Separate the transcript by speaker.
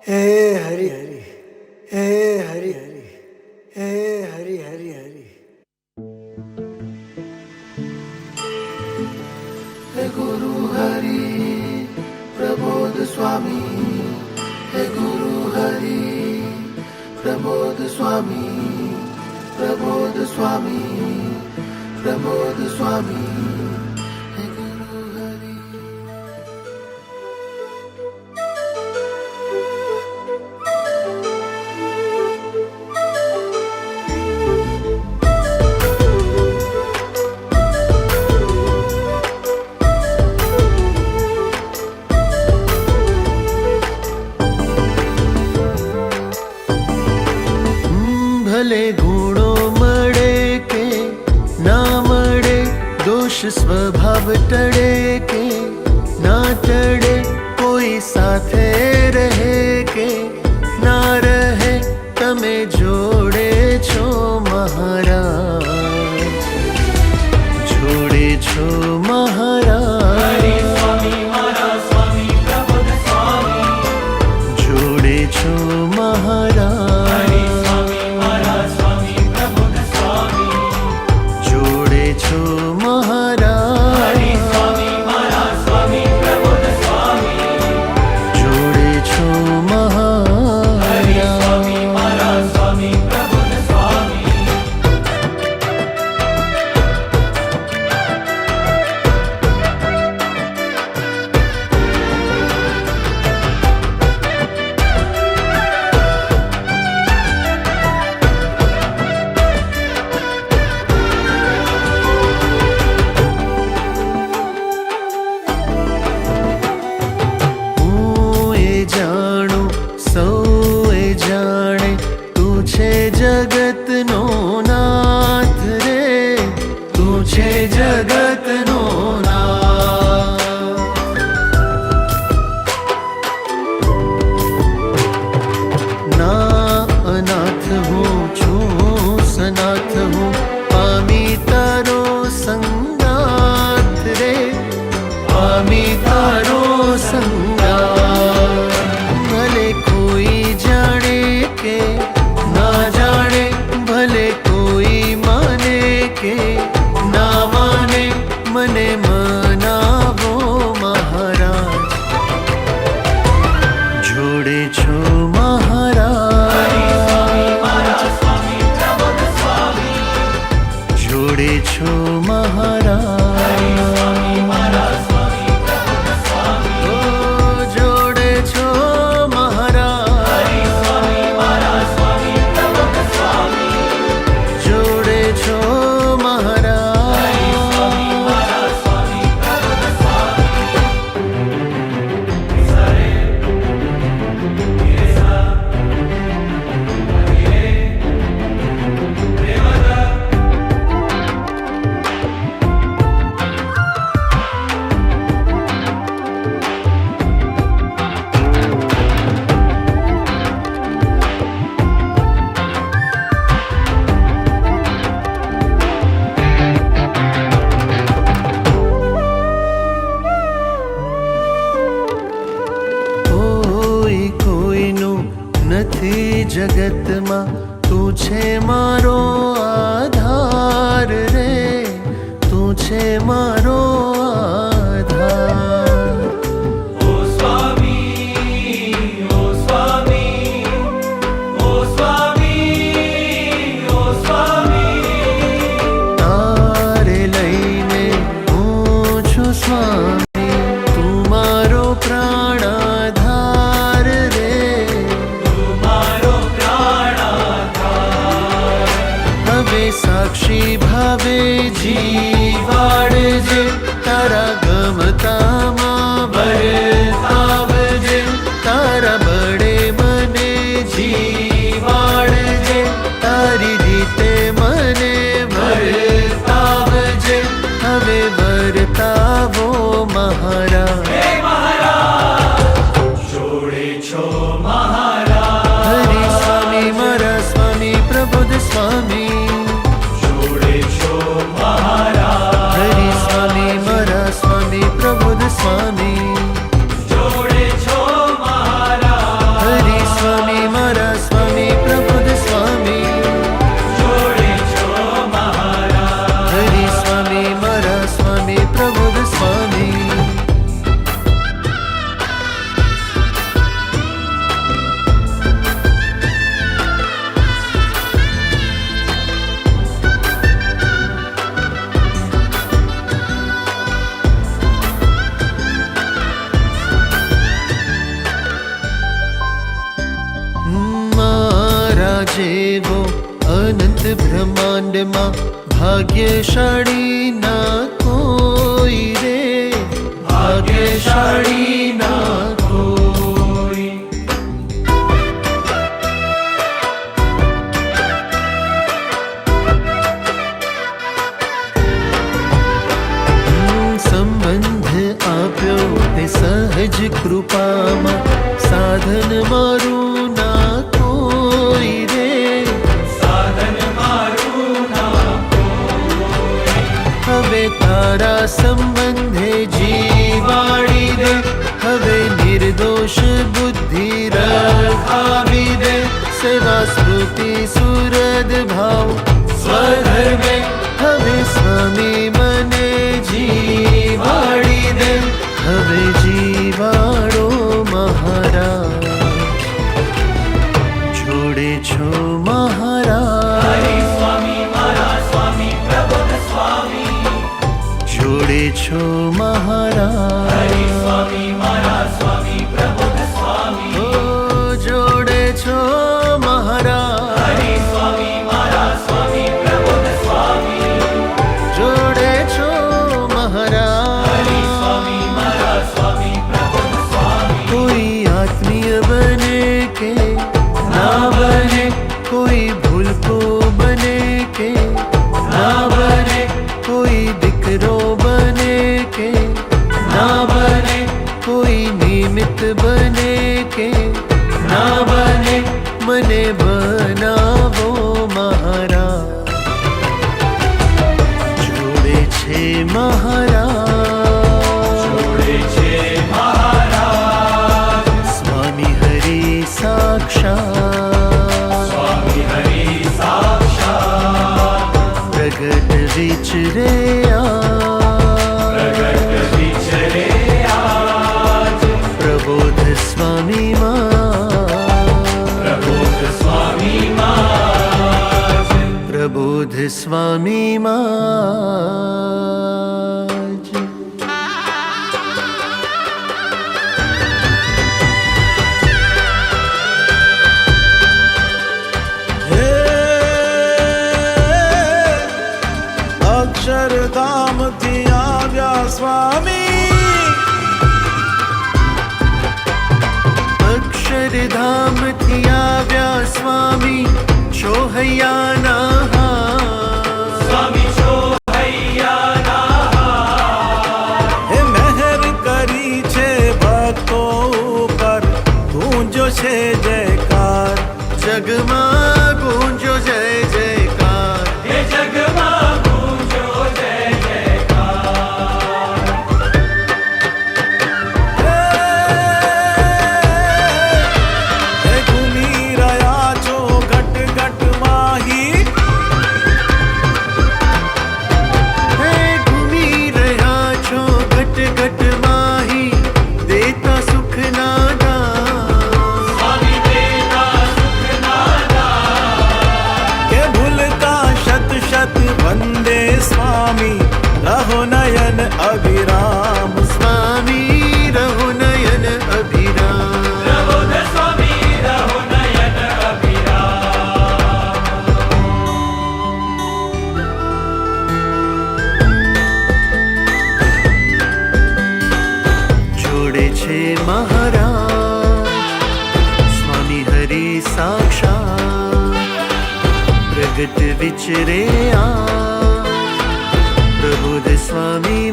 Speaker 1: हे हरि हरि, हे हरि हरि, हे हरि हरि हरि। हे गुरु हरि प्रबोध स्वामी, हे गुरु हरि प्रबोध स्वामी, प्रबोध स्वामी, प्रबोध स्वामी। हे गुरु हरि। भले गुणो मळे के ना मळे, दोष स्वभाव टळे के ना टळे, कोई साथे रहे के ना रहे, तमे जोड़े छो महाराज, जोड़े छो महाराज, जोड़े छो महाराज, जगत नो नाथ रे, तू छे जगत नो नाथ। ना अनाथ हूँ छू सनाथ हूँ, पामी तारो संगाथ रे, पामी तारो संगाथ। भले कोई जाने के ना जाने, भले कोई माने के ना माने, मने मनावो महाराज, जोड़े छो महाराज, जोड़े छो महाराज, નથી જગતમાં તું છે મારો આધાર રે, તું છે મારો આધાર।
Speaker 2: ઓ સ્વામી, ઓ સ્વામી, ઓ સ્વામી, ઓ સ્વામી,
Speaker 1: તારે લઈને હું છું સ્વામી, તું મારો પ્રાણ આધાર રે, साक्षी भावे जीवाड़जे, तारा गमता मां वर्तावजे, तारा बड़े मने जीवाड़जे, तारी रीते मने वर्तावजे, हवे वर्तावो महाराज,
Speaker 2: જોડે છો महाराज,
Speaker 1: हरि स्वामी मारा स्वामी प्रबोध स्वामी, हरि स्वामी मारा स्वामी प्रबोध स्वामी,
Speaker 2: જોડે છો महाराज,
Speaker 1: हरि
Speaker 3: જેવો અનંત બ્રહ્માંડમાં ભાગ્યશાળી ના કોઈ રે, ભાગ્યશાળી ના કોઈ. સંબંધ આપ્યો તે સહજ કૃપામાં, સાધન મારું ના કોઈ રે,
Speaker 2: સાધન મારું ના કોઈ.
Speaker 3: હવે તારા સંબંધે જીવાડી દે, હવે નિર્દોષ બુદ્ધિ રખાવી દે, સેવા સ્મૃતિ સુરદ ભાવ સ્વધર્મે, હવે સ્વામી મને જીવાડી દે, હવે જીવાડો મહારાજ. જોડે છો મહારાજ,
Speaker 2: હરિ સ્વામી મારા સ્વામી પ્રબોધ સ્વામી.
Speaker 3: જોડે છો મહારાજ,
Speaker 2: હરિ સ્વામી મારા સ્વામી પ્રબોધ સ્વામી.
Speaker 3: ઓ જોડે છો મહારાજ,
Speaker 2: હરિ સ્વામી મારા સ્વામી પ્રબોધ સ્વામી.
Speaker 3: જોડે છો
Speaker 2: હરિ
Speaker 3: મહારાજ.
Speaker 2: સ્વામી મારા સ્વામી પ્રબોધ સ્વામી.
Speaker 3: કોઈ આત્મીય બને કે ના બને, કોઈ ભૂલકો બને કે ના બને, કોઈ દીકરો બને કે ના બને, કોઈ નિમિત્ત બને કે ના બને, મને બનાવો મહારાજ. જોડે છે મહારાજ,
Speaker 2: જોડે છે મહારાજ.
Speaker 3: સ્વામી હરિ સાક્ષાત,
Speaker 2: સ્વામી હરિ સાક્ષાત.
Speaker 3: પ્રગટ વિચરે
Speaker 2: પ્રગટ વિચરે આજ.
Speaker 3: પ્રબોધ સ્વામી
Speaker 2: પ્રબોધ સ્વામી માજ.
Speaker 3: પ્રબોધ સ્વામી માજ.
Speaker 4: અક્ષરધામથી આવ્યા સ્વામી,
Speaker 3: અક્ષરધામથી આવ્યા સ્વામી, છો હૈયાના હાથ.
Speaker 2: સ્વામી છો હૈયાના.
Speaker 4: હે મહેર કરી છે ભક્તો ઉપર, ગુંજો છે જયકાર.
Speaker 3: જગમાં ગુંજો જય જયકાર,
Speaker 2: એ જગમાં ગુંજો જય જયકાર.
Speaker 4: હે ઘૂમી રહ્યા છો ઘટ ઘટ માહી,
Speaker 3: હે ઘૂમી રહ્યા છો ઘટ ઘટ માહી, દેતા સુખ ના દાન.
Speaker 2: સ્વામી દેતા સુખ નાદા.
Speaker 4: કે ભૂલતા શત શત વંદે સ્વામી, રહો નયન અવિરામ.
Speaker 3: સ્વામી રહો નયન અભિરામ.
Speaker 2: પ્રબોધ સ્વામી રહો નયન અભિરામ.
Speaker 3: જોડે છે મહારાજ, સ્વામી હરિ સાક્ષાત, પ્રગટ વિચરે આ પ્રબોધ સ્વામી